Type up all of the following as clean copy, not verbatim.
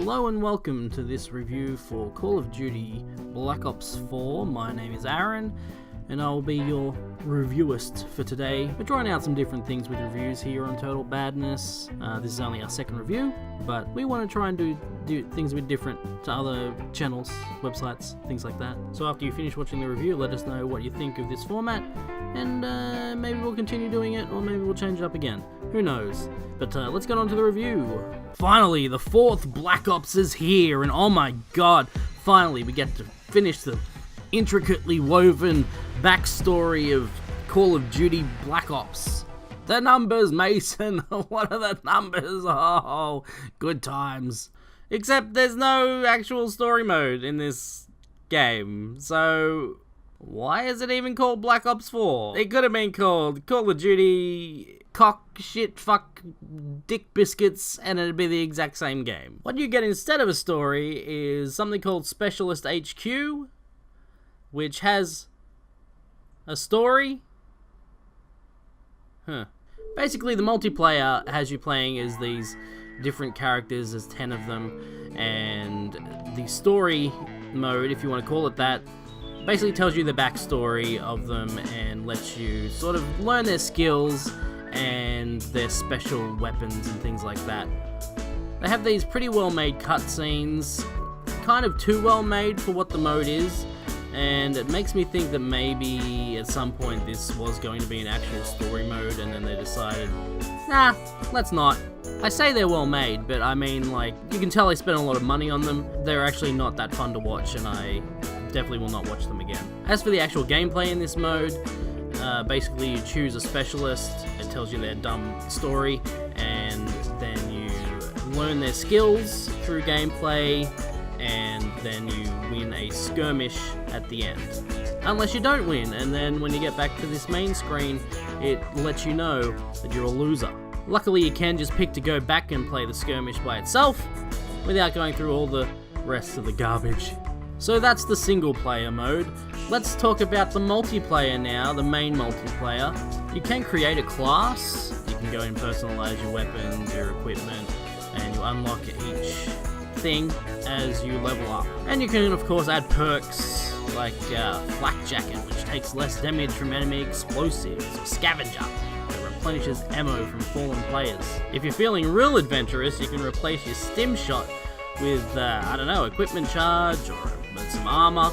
Hello and welcome to this review for Call of Duty Black Ops 4. My name is Aaron and I will be your reviewist for today. We're trying out some different things with reviews here on Total Badness. This is only our second review, but we want to try and do things a bit different to other channels, websites, things like that. So after you finish watching the review, let us know what you think of this format, and maybe we'll continue doing it, or maybe we'll change it up again. Who knows? But let's get on to the review. Finally, the fourth Black Ops is here, and oh my god, finally we get to finish the intricately woven backstory of Call of Duty Black Ops. The numbers, Mason! What are the numbers? Oh, good times. Except there's no actual story mode in this game, so why is it even called Black Ops 4? It could have been called Call of Duty Cock, Shit, Fuck, Dick Biscuits, and it'd be the exact same game. What you get instead of a story is something called Specialist HQ, which has a story? Basically, the multiplayer has you playing as these different characters, as 10 of them, and the story mode, if you want to call it that, basically tells you the backstory of them and lets you sort of learn their skills and their special weapons and things like that. They have these pretty well made cutscenes, kind of too well made for what the mode is, and it makes me think that maybe at some point this was going to be an actual story mode and then they decided, nah, let's not. I say they're well made, but I mean, like, you can tell they spent a lot of money on them. They're actually not that fun to watch, and I definitely will not watch them again. As for the actual gameplay in this mode, basically you choose a specialist, it tells you their dumb story, and then you learn their skills through gameplay, and then you win a skirmish at the end. Unless you don't win, and then when you get back to this main screen, it lets you know that you're a loser. Luckily, you can just pick to go back and play the skirmish by itself, without going through all the rest of the garbage. So that's the single player mode. Let's talk about the multiplayer now, the main multiplayer. You can create a class, you can go and personalize your weapons, your equipment, and you unlock each thing as you level up. And you can of course add perks like Flak Jacket, which takes less damage from enemy explosives, or Scavenger, that replenishes ammo from fallen players. If you're feeling real adventurous, you can replace your Stim Shot with, I don't know, equipment charge or with some armor.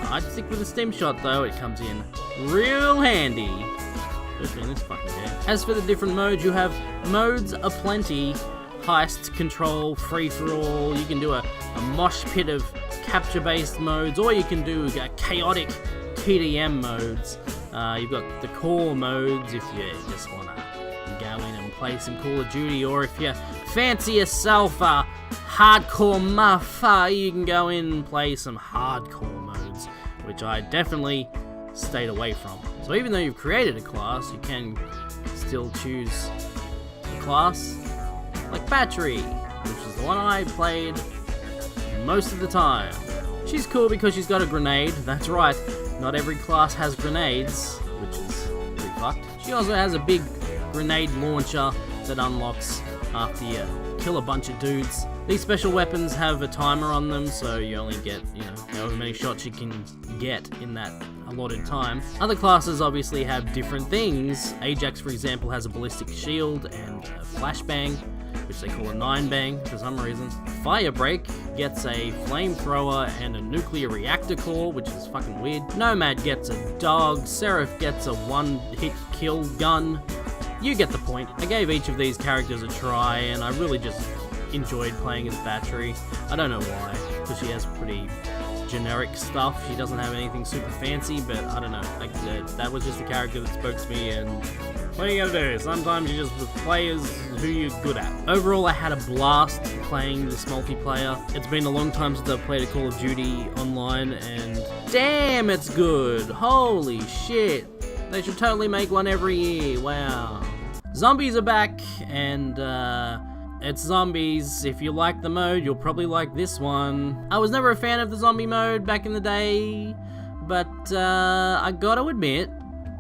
I'd stick with the Stim Shot though, it comes in real handy, especially in this fucking game. As for the different modes, you have modes aplenty. Heist, control, free-for-all, you can do a mosh pit of capture-based modes, or you can do chaotic TDM modes. You've got the core modes if you just want to go in and play some Call of Duty, or if you fancy yourself a hardcore muffa, you can go in and play some hardcore modes, which I definitely stayed away from. So even though you've created a class, you can still choose a class like Battery, which is the one I played most of the time. She's cool because she's got a grenade, that's right, not every class has grenades, which is pretty fucked. She also has a big grenade launcher that unlocks after you kill a bunch of dudes. These special weapons have a timer on them, so you only get, however many shots you can get in that allotted time. Other classes obviously have different things. Ajax, for example, has a ballistic shield and a flashbang, which they call a 9-bang for some reason. Firebreak gets a flamethrower and a nuclear reactor core, which is fucking weird. Nomad gets a dog. Seraph gets a one-hit kill gun. You get the point. I gave each of these characters a try, and I really just enjoyed playing as Battery. I don't know why, because she has pretty generic stuff. She doesn't have anything super fancy, but I don't know. Like, that was just a character that spoke to me, and what are you gonna do? Sometimes you just play as who you're good at. Overall, I had a blast playing this multiplayer. It's been a long time since I've played a Call of Duty online, and damn, it's good. Holy shit. They should totally make one every year. Wow. Zombies are back, and it's zombies. If you like the mode, you'll probably like this one. I was never a fan of the zombie mode back in the day, but I gotta admit,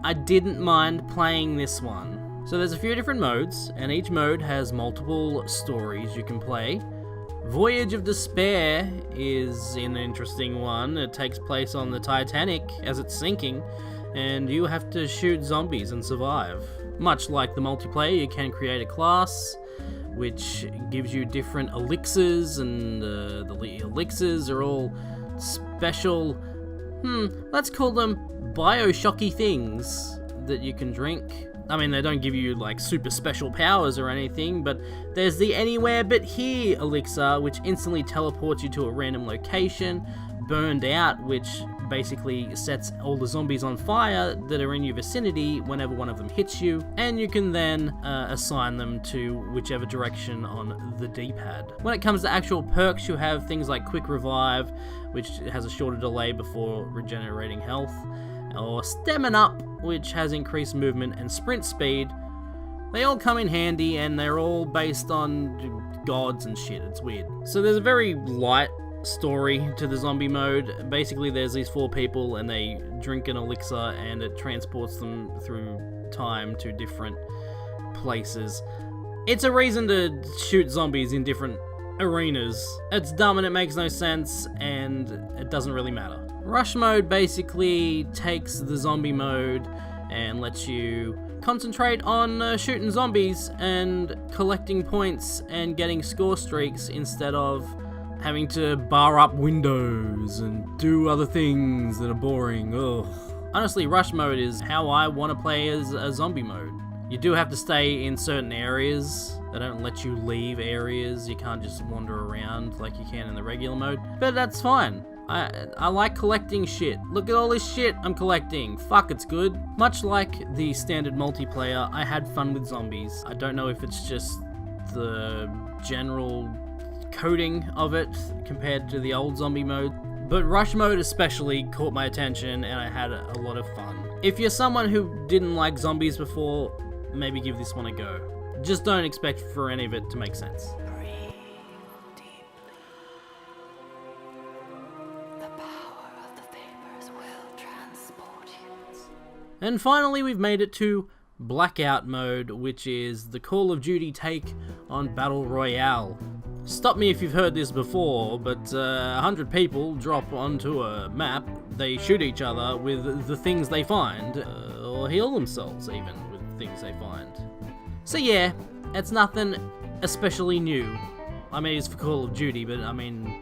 I didn't mind playing this one. So there's a few different modes, and each mode has multiple stories you can play. Voyage of Despair is an interesting one. It takes place on the Titanic as it's sinking, and you have to shoot zombies and survive. Much like the multiplayer, you can create a class which gives you different elixirs, and the elixirs are all special, let's call them Bioshocky things that you can drink. I mean, they don't give you like super special powers or anything, but there's the Anywhere But Here elixir, which instantly teleports you to a random location. Burned Out, which basically sets all the zombies on fire that are in your vicinity whenever one of them hits you, and you can then assign them to whichever direction on the D-pad. When it comes to actual perks, you have things like Quick Revive, which has a shorter delay before regenerating health, or Stamina Up, which has increased movement and sprint speed. They all come in handy, and they're all based on gods and shit. It's weird. So there's a very light story to the zombie mode. Basically, there's these 4 people, and they drink an elixir, and it transports them through time to different places. It's a reason to shoot zombies in different arenas. It's dumb and it makes no sense, and it doesn't really matter. Rush mode basically takes the zombie mode and lets you concentrate on shooting zombies and collecting points and getting score streaks instead of having to bar up windows and do other things that are boring. Ugh. Honestly, rush mode is how I want to play as a zombie mode. You do have to stay in certain areas. They don't let you leave areas. You can't just wander around like you can in the regular mode. But that's fine. I like collecting shit. Look at all this shit I'm collecting. Fuck, it's good. Much like the standard multiplayer, I had fun with zombies. I don't know if it's just the general coding of it compared to the old zombie mode, but rush mode especially caught my attention, and I had a lot of fun. If you're someone who didn't like zombies before, maybe give this one a go. Just don't expect for any of it to make sense. Breathe deeply. The power of the vapors will transport you. And finally, we've made it to Blackout mode, which is the Call of Duty take on Battle Royale. Stop me if you've heard this before, but 100 people drop onto a map, they shoot each other with the things they find, or heal themselves even with things they find. So yeah, it's nothing especially new. I mean, it's for Call of Duty, but I mean,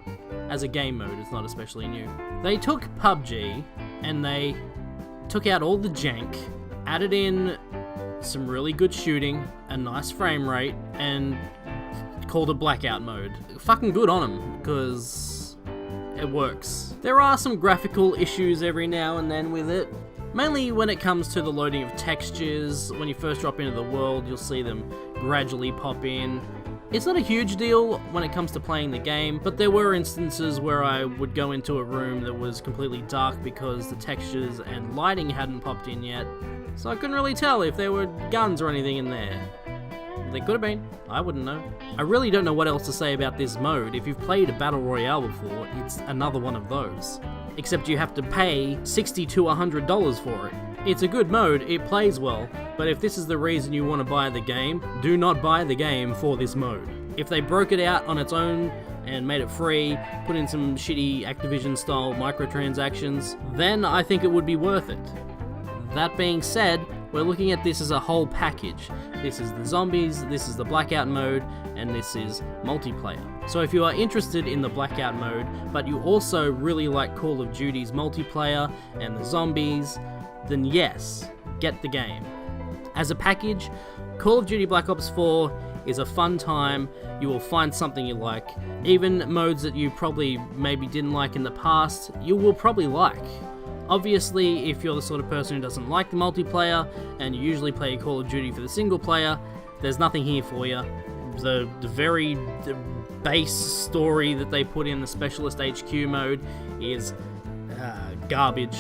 as a game mode, it's not especially new. They took PUBG, and they took out all the jank, added in some really good shooting, a nice frame rate, and called it Blackout mode. Fucking good on them, because it works. There are some graphical issues every now and then with it, mainly when it comes to the loading of textures. When you first drop into the world, you'll see them gradually pop in. It's not a huge deal when it comes to playing the game, but there were instances where I would go into a room that was completely dark because the textures and lighting hadn't popped in yet, so I couldn't really tell if there were guns or anything in there. They could have been. I wouldn't know. I really don't know what else to say about this mode. If you've played a Battle Royale before, it's another one of those. Except you have to pay $60 to $100 for it. It's a good mode, it plays well, but if this is the reason you want to buy the game, do not buy the game for this mode. If they broke it out on its own and made it free, put in some shitty Activision-style microtransactions, then I think it would be worth it. That being said, we're looking at this as a whole package. This is the zombies, this is the Blackout mode, and this is multiplayer. So if you are interested in the Blackout mode, but you also really like Call of Duty's multiplayer and the zombies, then yes, get the game. As a package, Call of Duty Black Ops 4 is a fun time. You will find something you like. Even modes that you probably maybe didn't like in the past, you will probably like. Obviously, if you're the sort of person who doesn't like the multiplayer, and you usually play Call of Duty for the single player, there's nothing here for you. The very base story that they put in the Specialist HQ mode is garbage.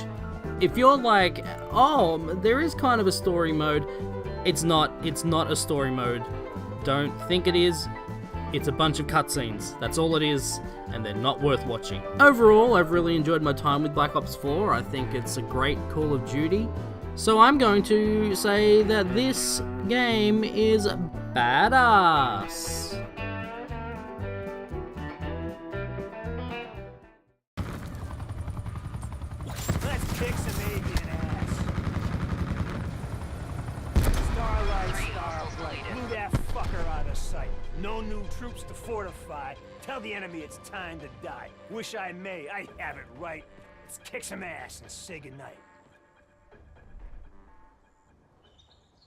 If you're like, oh, there is kind of a story mode, it's not a story mode. Don't think it is. It's a bunch of cutscenes. That's all it is, and they're not worth watching. Overall, I've really enjoyed my time with Black Ops 4. I think it's a great Call of Duty. So I'm going to say that this game is badass. Kick some avian ass. Starlight, Starbright, blew that fucker out of sight. No new troops to fortify. Tell the enemy it's time to die. Wish I may, I have it right. Let's kick some ass and say goodnight.